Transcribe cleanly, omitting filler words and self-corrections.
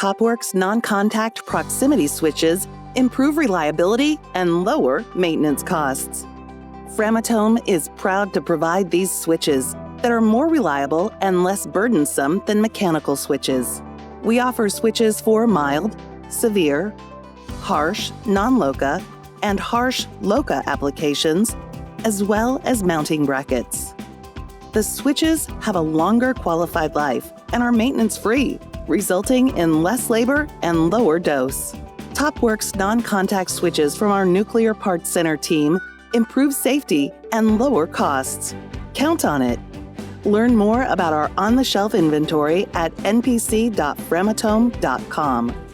TopWorks non-contact proximity switches improve reliability and lower maintenance costs. Framatome is proud to provide these switches that are more reliable and less burdensome than mechanical switches. We offer switches for mild, severe, harsh non-LOCA, and harsh LOCA applications, as well as mounting brackets. The switches have a longer qualified life and are maintenance-free, resulting in less labor and lower dose. TopWorks non-contact switches from our Nuclear Parts Center team improve safety and lower costs. Count on it. Learn more about our on-the-shelf inventory at npc.framatome.com.